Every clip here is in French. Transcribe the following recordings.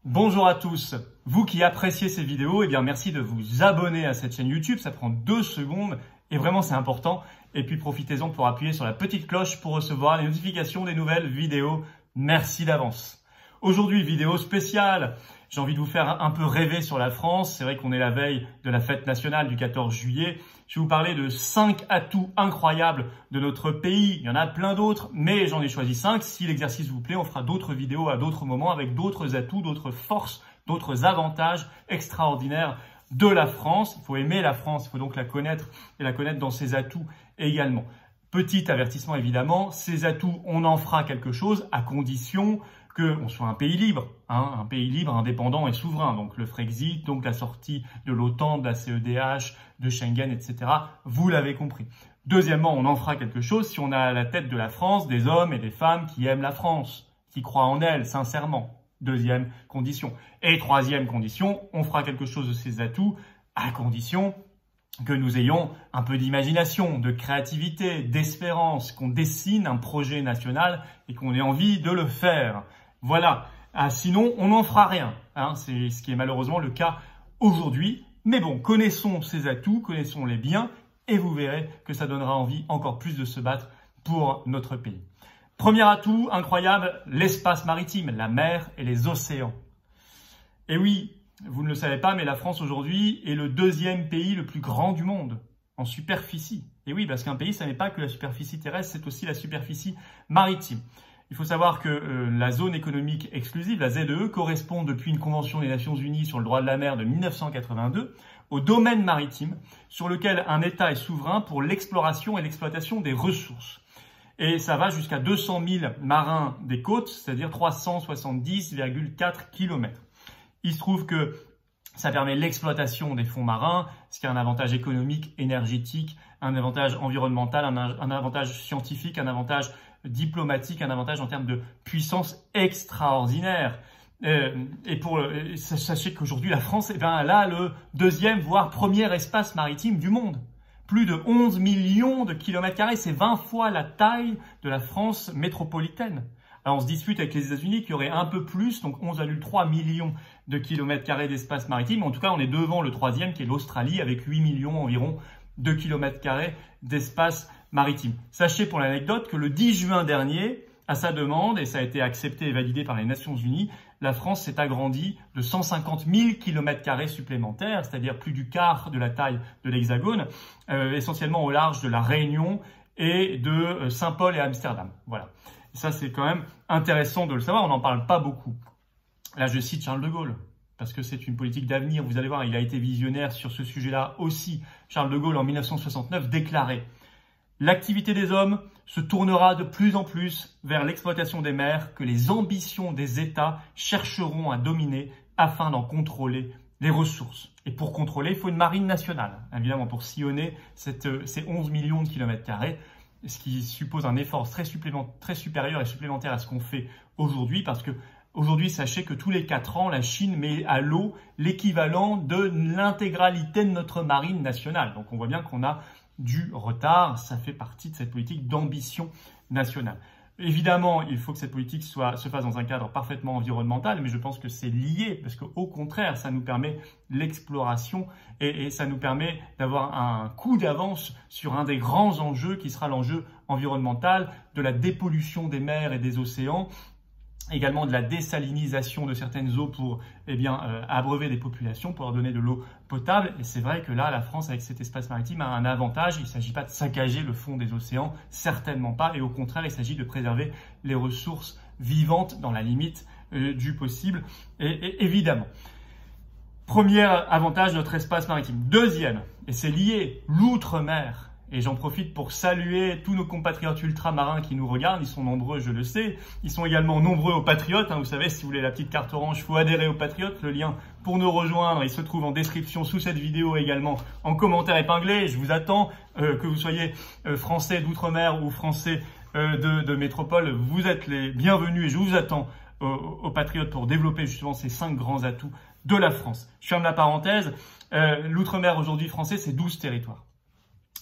Bonjour à tous, vous qui appréciez ces vidéos, eh bien merci de vous abonner à cette chaîne YouTube, ça prend 2 secondes et vraiment c'est important. Et puis profitez-en pour appuyer sur la petite cloche pour recevoir les notifications des nouvelles vidéos. Merci d'avance. Aujourd'hui, vidéo spéciale. J'ai envie de vous faire un peu rêver sur la France. C'est vrai qu'on est la veille de la fête nationale du 14 juillet. Je vais vous parler de 5 atouts incroyables de notre pays. Il y en a plein d'autres, mais j'en ai choisi 5. Si l'exercice vous plaît, on fera d'autres vidéos à d'autres moments avec d'autres atouts, d'autres forces, d'autres avantages extraordinaires de la France. Il faut aimer la France, il faut donc la connaître et la connaître dans ses atouts également. Petit avertissement évidemment, ces atouts, on en fera quelque chose à condition qu'on soit un pays libre, un pays libre, indépendant et souverain. Donc le Frexit, donc la sortie de l'OTAN, de la CEDH, de Schengen, etc. Vous l'avez compris. Deuxièmement, on en fera quelque chose si on a à la tête de la France des hommes et des femmes qui aiment la France, qui croient en elle sincèrement. Deuxième condition. Et troisième condition, on fera quelque chose de ces atouts à condition que nous ayons un peu d'imagination, de créativité, d'espérance, qu'on dessine un projet national et qu'on ait envie de le faire. Voilà. Sinon, on n'en fera rien. C'est ce qui est malheureusement le cas aujourd'hui. Mais bon, connaissons ces atouts, connaissons-les bien et vous verrez que ça donnera envie encore plus de se battre pour notre pays. Premier atout incroyable, l'espace maritime, la mer et les océans. Et oui, vous ne le savez pas, mais la France aujourd'hui est le 2e pays le plus grand du monde en superficie. Et oui, parce qu'un pays, ça n'est pas que la superficie terrestre, c'est aussi la superficie maritime. Il faut savoir que la zone économique exclusive, la ZEE, correspond depuis une convention des Nations Unies sur le droit de la mer de 1982 au domaine maritime sur lequel un État est souverain pour l'exploration et l'exploitation des ressources. Et ça va jusqu'à 200 000 marins des côtes, c'est-à-dire 370,4 km. Il se trouve que ça permet l'exploitation des fonds marins, ce qui a un avantage économique, énergétique, un avantage environnemental, un avantage scientifique, un avantage diplomatique, un avantage en termes de puissance extraordinaire. Sachez qu'aujourd'hui, la France est là le 2e, voire 1er espace maritime du monde. Plus de 11 millions de kilomètres carrés, c'est 20 fois la taille de la France métropolitaine. Alors on se dispute avec les États-Unis qui auraient un peu plus, donc 11,3 millions de kilomètres carrés d'espace maritime. En tout cas, on est devant le 3e qui est l'Australie avec 8 millions environ de kilomètres carrés d'espace maritime. Sachez pour l'anecdote que le 10 juin dernier, à sa demande, et ça a été accepté et validé par les Nations Unies, la France s'est agrandie de 150 000 km² supplémentaires, c'est-à-dire plus du quart de la taille de l'Hexagone, essentiellement au large de la Réunion et de Saint-Paul et Amsterdam. Voilà. Et ça, c'est quand même intéressant de le savoir, on n'en parle pas beaucoup. Là, je cite Charles de Gaulle, parce que c'est une politique d'avenir. Vous allez voir, il a été visionnaire sur ce sujet-là aussi. Charles de Gaulle, en 1969, déclarait « L'activité des hommes se tournera de plus en plus vers l'exploitation des mers que les ambitions des États chercheront à dominer afin d'en contrôler les ressources. » Et pour contrôler, il faut une marine nationale, évidemment, pour sillonner ces 11 millions de kilomètres carrés, ce qui suppose un effort très supérieur et supplémentaire à ce qu'on fait aujourd'hui, parce que aujourd'hui, sachez que tous les 4 ans, la Chine met à l'eau l'équivalent de l'intégralité de notre marine nationale. Donc on voit bien qu'on a du retard, ça fait partie de cette politique d'ambition nationale. Évidemment, il faut que cette politique se fasse dans un cadre parfaitement environnemental, mais je pense que c'est lié, parce qu'au contraire, ça nous permet l'exploration et ça nous permet d'avoir un coup d'avance sur un des grands enjeux qui sera l'enjeu environnemental, de la dépollution des mers et des océans, également de la désalinisation de certaines eaux pour abreuver des populations, pour leur donner de l'eau potable. Et c'est vrai que là, la France, avec cet espace maritime, a un avantage. Il ne s'agit pas de saccager le fond des océans, certainement pas. Et au contraire, il s'agit de préserver les ressources vivantes dans la limite du possible. Et évidemment, premier avantage de notre espace maritime. Deuxième, et c'est lié, l'outre-mer. Et j'en profite pour saluer tous nos compatriotes ultramarins qui nous regardent. Ils sont nombreux, je le sais. Ils sont également nombreux aux Patriotes. Vous savez, si vous voulez la petite carte orange, il faut adhérer aux Patriotes. Le lien pour nous rejoindre, il se trouve en description sous cette vidéo également, en commentaire épinglé. Je vous attends, que vous soyez français d'outre-mer ou français de métropole. Vous êtes les bienvenus et je vous attends aux Patriotes pour développer justement ces 5 grands atouts de la France. Je ferme la parenthèse. L'outre-mer aujourd'hui français, c'est 12 territoires.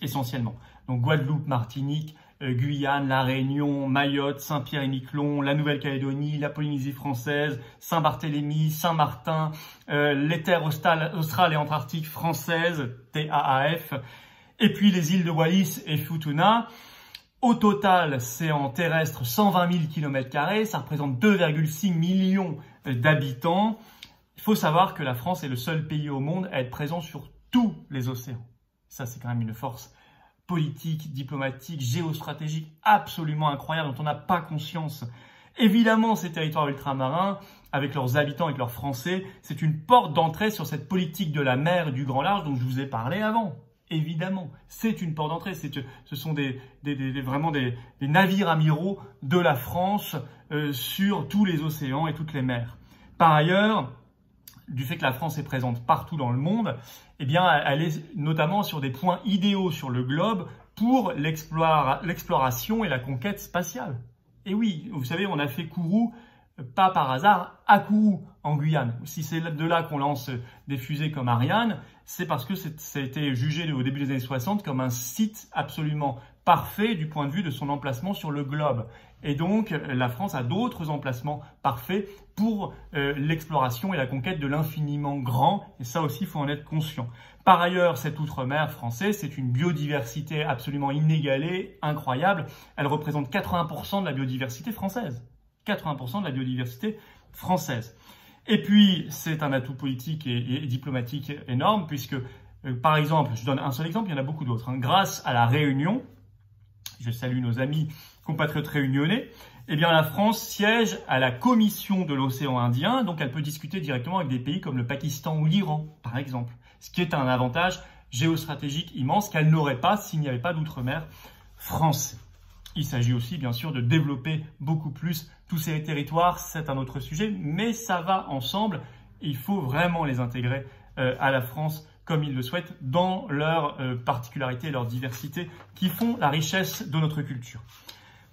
Essentiellement. Donc Guadeloupe, Martinique, Guyane, La Réunion, Mayotte, Saint-Pierre-et-Miquelon, la Nouvelle-Calédonie, la Polynésie française, Saint-Barthélemy, Saint-Martin, les terres australes et antarctiques françaises, TAAF, et puis les îles de Wallis et Futuna. Au total, c'est en terrestre 120 000 km², ça représente 2,6 millions d'habitants. Il faut savoir que la France est le seul pays au monde à être présent sur tous les océans. Ça, c'est quand même une force politique, diplomatique, géostratégique absolument incroyable dont on n'a pas conscience. Évidemment, ces territoires ultramarins, avec leurs habitants, avec leurs Français, c'est une porte d'entrée sur cette politique de la mer et du grand large dont je vous ai parlé avant. Évidemment, c'est une porte d'entrée. Ce sont vraiment des navires amiraux de la France sur tous les océans et toutes les mers. Par ailleurs, du fait que la France est présente partout dans le monde, eh bien, elle est notamment sur des points idéaux sur le globe pour l'exploration et la conquête spatiale. Et oui, vous savez, on a fait Kourou, pas par hasard, à Kourou, en Guyane. Si c'est de là qu'on lance des fusées comme Ariane, c'est parce que ça a été jugé au début des années 60 comme un site absolument parfait du point de vue de son emplacement sur le globe. Et donc, la France a d'autres emplacements parfaits pour l'exploration et la conquête de l'infiniment grand. Et ça aussi, il faut en être conscient. Par ailleurs, cette outre-mer française, c'est une biodiversité absolument inégalée, incroyable. Elle représente 80% de la biodiversité française. 80% de la biodiversité française. Et puis, c'est un atout politique et diplomatique énorme, puisque, par exemple, je donne un seul exemple, il y en a beaucoup d'autres. Grâce à la Réunion, je salue nos amis compatriotes réunionnais, eh bien la France siège à la Commission de l'océan Indien, donc elle peut discuter directement avec des pays comme le Pakistan ou l'Iran, par exemple. Ce qui est un avantage géostratégique immense qu'elle n'aurait pas s'il n'y avait pas d'outre-mer français. Il s'agit aussi, bien sûr, de développer beaucoup plus tous ces territoires. C'est un autre sujet, mais ça va ensemble. Il faut vraiment les intégrer à la France comme ils le souhaitent dans leurs particularités et leur diversité qui font la richesse de notre culture.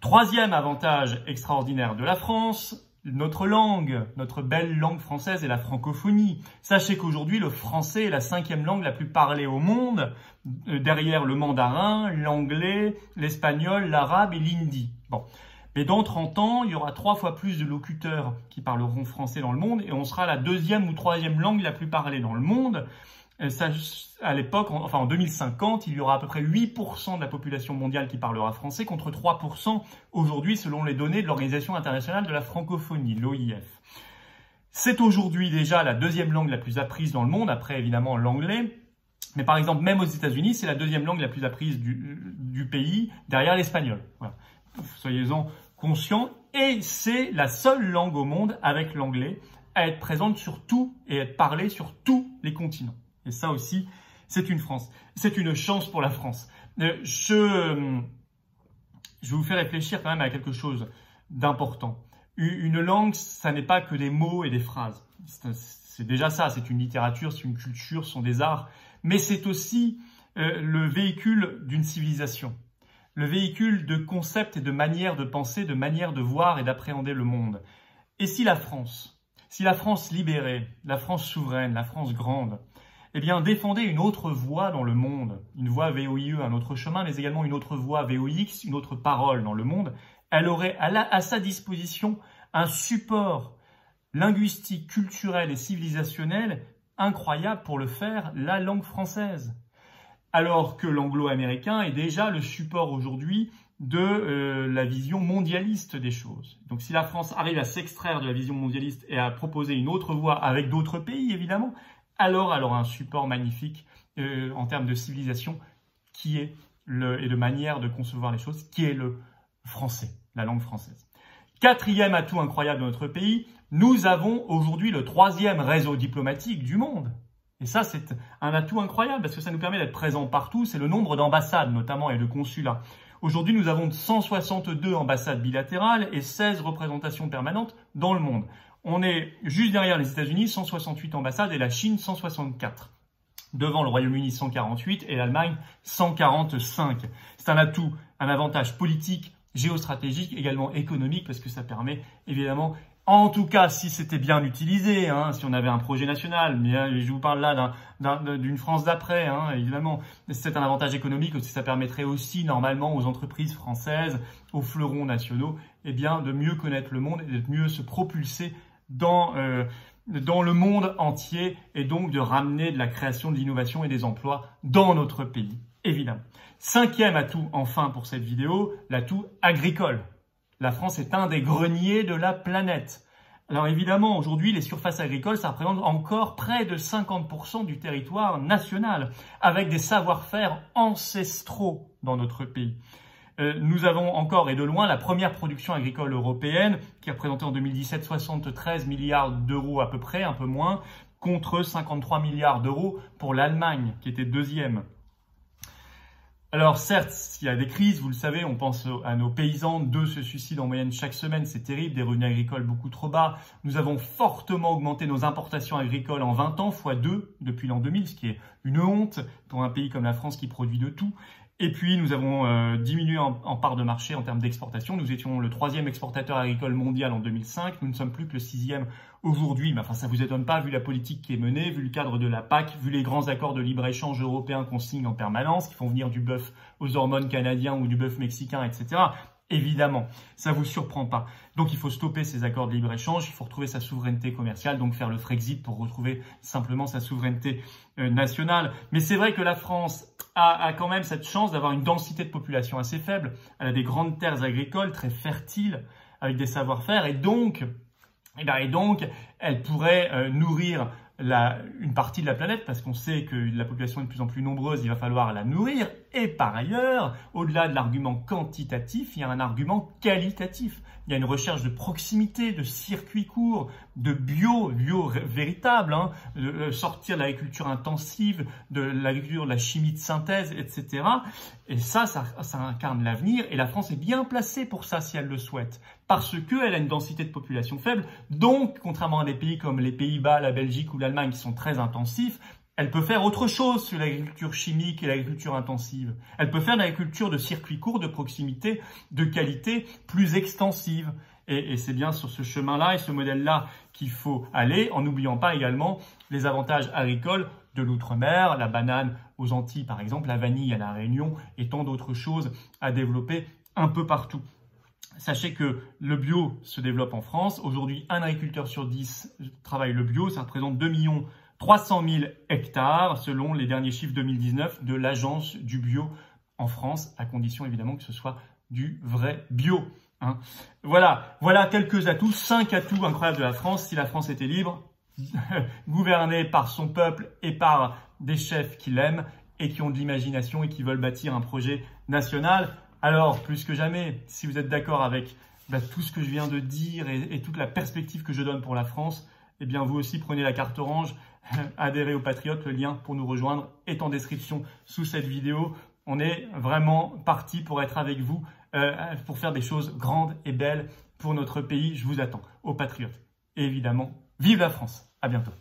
Troisième avantage extraordinaire de la France, notre langue, notre belle langue française et la francophonie. Sachez qu'aujourd'hui, le français est la 5e langue la plus parlée au monde, derrière le mandarin, l'anglais, l'espagnol, l'arabe et l'hindi. Bon. Mais dans 30 ans, il y aura 3 fois plus de locuteurs qui parleront français dans le monde et on sera la 2e ou 3e langue la plus parlée dans le monde. Ça, à l'époque, enfin en 2050, il y aura à peu près 8% de la population mondiale qui parlera français contre 3% aujourd'hui selon les données de l'Organisation internationale de la francophonie, l'OIF. C'est aujourd'hui déjà la 2e langue la plus apprise dans le monde, après évidemment l'anglais. Mais par exemple, même aux États-Unis, c'est la 2e langue la plus apprise du pays, derrière l'espagnol. Voilà. Soyez-en conscients. Et c'est la seule langue au monde, avec l'anglais, à être présente sur tout et être parlée sur tous les continents. Et ça aussi, c'est une chance pour la France. Je vous fais réfléchir quand même à quelque chose d'important. Une langue, ça n'est pas que des mots et des phrases. C'est déjà ça, c'est une littérature, c'est une culture, ce sont des arts. Mais c'est aussi le véhicule d'une civilisation. Le véhicule de concepts et de manières de penser, de manières de voir et d'appréhender le monde. Et si la France libérée, la France souveraine, la France grande, eh bien, défendait une autre voie dans le monde, une voie VOIE, un autre chemin, mais également une autre voie VOX, une autre parole dans le monde, elle aurait à sa disposition un support linguistique, culturel et civilisationnel incroyable pour le faire, la langue française. Alors que l'anglo-américain est déjà le support aujourd'hui de la vision mondialiste des choses. Donc si la France arrive à s'extraire de la vision mondialiste et à proposer une autre voie avec d'autres pays, évidemment, alors elle aura un support magnifique en termes de civilisation et de manière de concevoir les choses, qui est le français, la langue française. 4e atout incroyable de notre pays, nous avons aujourd'hui le 3e réseau diplomatique du monde. Et ça, c'est un atout incroyable parce que ça nous permet d'être présents partout. C'est le nombre d'ambassades notamment et de consulats. Aujourd'hui, nous avons 162 ambassades bilatérales et 16 représentations permanentes dans le monde. On est juste derrière les États-Unis, 168 ambassades, et la Chine, 164. Devant le Royaume-Uni, 148, et l'Allemagne, 145. C'est un atout, un avantage politique, géostratégique, également économique, parce que ça permet évidemment En tout cas, si c'était bien utilisé, hein, si on avait un projet national, mais je vous parle là d'une France d'après, hein, évidemment. C'est un avantage économique aussi, ça permettrait aussi normalement aux entreprises françaises, aux fleurons nationaux, eh bien, de mieux connaître le monde et de mieux se propulser dans le monde entier et donc de ramener de la création, de l'innovation et des emplois dans notre pays, évidemment. Cinquième atout, enfin, pour cette vidéo, l'atout agricole. La France est un des greniers de la planète. Alors évidemment, aujourd'hui, les surfaces agricoles, ça représente encore près de 50% du territoire national, avec des savoir-faire ancestraux dans notre pays. Nous avons encore et de loin la première production agricole européenne, qui a représenté en 2017 73 milliards d'euros à peu près, un peu moins, contre 53 milliards d'euros pour l'Allemagne, qui était deuxième. Alors certes, il y a des crises, vous le savez, on pense à nos paysans, 2 se suicident en moyenne chaque semaine, c'est terrible, des revenus agricoles beaucoup trop bas. Nous avons fortement augmenté nos importations agricoles en 20 ans, x2 depuis l'an 2000, ce qui est une honte pour un pays comme la France qui produit de tout. Et puis, nous avons diminué en part de marché en termes d'exportation. Nous étions le 3e exportateur agricole mondial en 2005. Nous ne sommes plus que le 6e aujourd'hui. Mais enfin, ça vous étonne pas, vu la politique qui est menée, vu le cadre de la PAC, vu les grands accords de libre-échange européens qu'on signe en permanence, qui font venir du bœuf aux hormones canadiens ou du bœuf mexicain, etc. Évidemment, ça vous surprend pas. Donc, il faut stopper ces accords de libre-échange, il faut retrouver sa souveraineté commerciale, donc faire le Frexit pour retrouver simplement sa souveraineté nationale. Mais c'est vrai que la France a quand même cette chance d'avoir une densité de population assez faible. Elle a des grandes terres agricoles très fertiles, avec des savoir-faire, et donc, elle pourrait nourrir une partie de la planète, parce qu'on sait que la population est de plus en plus nombreuse, il va falloir la nourrir. Et par ailleurs, au-delà de l'argument quantitatif, il y a un argument qualitatif. Il y a une recherche de proximité, de circuits courts, de bio véritable, hein, de sortir de l'agriculture intensive, de l'agriculture, de la chimie de synthèse, etc. Et ça incarne l'avenir. Et la France est bien placée pour ça, si elle le souhaite, parce qu'elle a une densité de population faible. Donc, contrairement à des pays comme les Pays-Bas, la Belgique ou l'Allemagne qui sont très intensifs, elle peut faire autre chose sur l'agriculture chimique et l'agriculture intensive. Elle peut faire de l'agriculture de circuits courts, de proximité, de qualité plus extensive. Et c'est bien sur ce chemin-là et ce modèle-là qu'il faut aller, en n'oubliant pas également les avantages agricoles de l'outre-mer, la banane aux Antilles par exemple, la vanille à la Réunion et tant d'autres choses à développer un peu partout. Sachez que le bio se développe en France. Aujourd'hui, un agriculteur sur 10 travaille le bio. Ça représente 2 300 000 hectares selon les derniers chiffres 2019 de l'Agence du bio en France, à condition évidemment que ce soit du vrai bio. Hein. Voilà quelques atouts, 5 atouts incroyables de la France. Si la France était libre, gouvernée par son peuple et par des chefs qui l'aiment et qui ont de l'imagination et qui veulent bâtir un projet national. Alors, plus que jamais, si vous êtes d'accord avec tout ce que je viens de dire et toute la perspective que je donne pour la France, eh bien vous aussi prenez la carte orange, adhérez aux Patriotes, le lien pour nous rejoindre est en description sous cette vidéo. On est vraiment parti pour être avec vous, pour faire des choses grandes et belles pour notre pays. Je vous attends aux Patriotes. Et évidemment, vive la France. À bientôt.